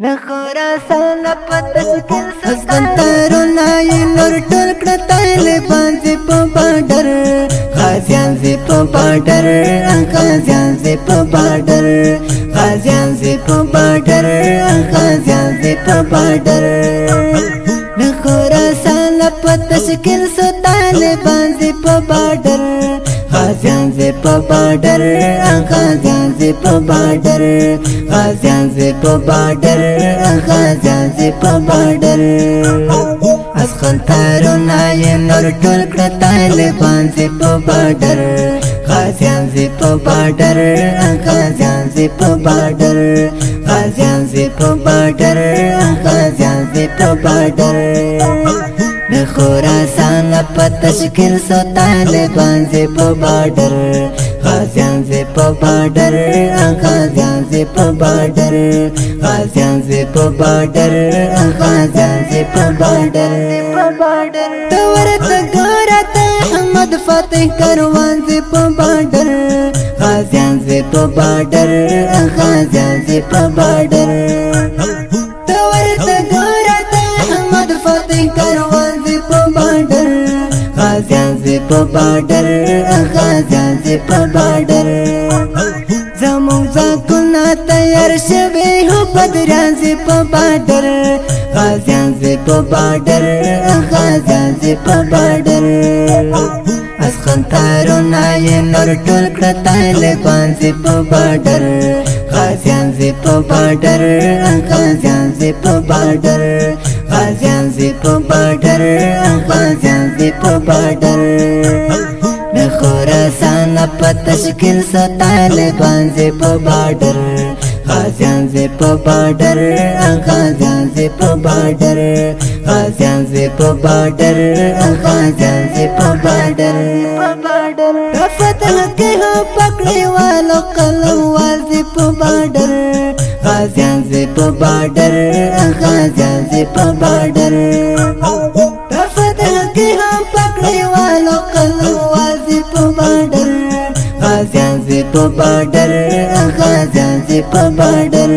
خراسان په تشکیل سلطنتارونه یې نور ټول کړه طالبان زی په بارډر غازیان زی په بارډر غازیان زی په بارډر غازیان زی په بارډر غازیان زی په بارډر خراسان په تشکیل طالبان زی په بارډر غازیان زی په بارډر غازیان زی په بارډر غازیان زی په بارډر غازیان زی په بارډر اسخنتارونه یې نور ټول کړه طالبان زی په بارډر غازیان زی په بارډر غازیان زی په بارډر غازیان زی په بارډر غازیان زی په بارډر خراسان په تشکیل طالبان زی په بارډر غازیان زی په بارډر غازیان زی په بارډر غازیان زی په بارډر غازیان زی په بارډر تورته ګورته احمد فتح کاروان زی په بارډر غازیان زی په بارډر غازیان زی په بارډر تورته ګورته احمد فتح کاروان زی په بارډر غازیان زی په بارډر غازیان زی په بارډر زموږ ځواکونه تیار شوي هو بدران زی په بارډر غازیان زی په بارډر غازیان زی په بارډر اسخنتارونه یې نور ټول کړه طالبان زی په بارډر غازیان زی په بارډر غازیان زی په بارډر غازیان زی په بارډر غازیان زی په بارډر خراسان په تشکیل طالبان زی په بارډر غازیان زی په بارډر غازیان زی په بارډر غازیان زی په بارډر غازیان زی په بارډر فتح کې هو پکړې والو قلم وال زی په بارډر غازیان زی په بارډر غازیان زی په بارډر فتح کې هو پکړې والو قلم وال زی په بارډر غازیان زی په بارډر غازیان زی په بارډر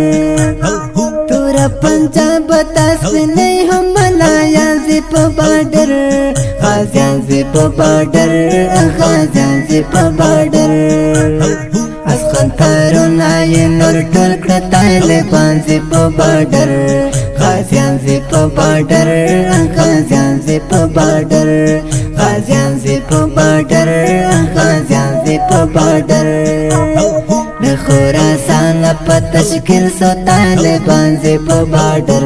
تور پنجاب تاسو نه هم ملایان زی په بارډر غازیان زی په بارډر غازیان زی په بارډر اسخنتارونه یې نور ټول کړه طالبان زی په بارډر غازیان زی په بارډر غازیان زی په بارډر غازیان زی په بارډر غازیان زی په بارډر خراسان په تشکیل طالبان زی په بارډر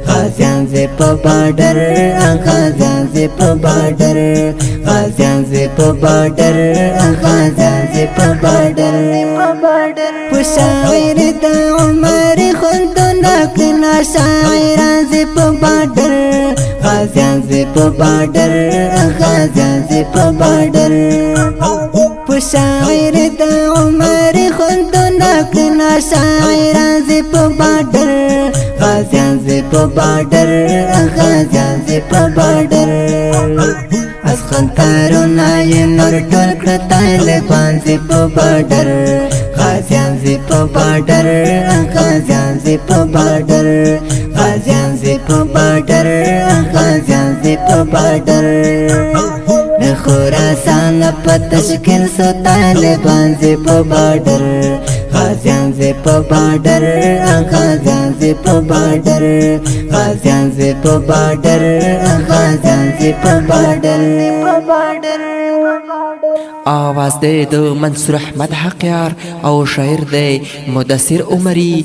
غازیان زی په بارډر غازیان زی په بارډر غازیان زی په بارډر غازیان زی په بارډر شاعر د عمر خلدونه کنا شاعران زی په بارډر غازیان زی په بارډر غازیان زی په بارډر شاعر د عمر خلدونه کنا شاعران زی په بارډر غازیان زی په بارډر غازیان زی په بارډر اسخنتارونه یې نور ټول کړه طالبان زی په بارډر غازیان زی په بارډر غازیان زی په بارډر غازیان زی په بارډر غازیان زی په بارډر خراسان په تشکیل طالبان زی په بارډر غازیان زی په بارډر غازیان زی په بارډر غازیان زی په بارډر غازیان زی په بارډر آواز دے دو منصور احمد حقیار او شاعر دے مدثر عمری.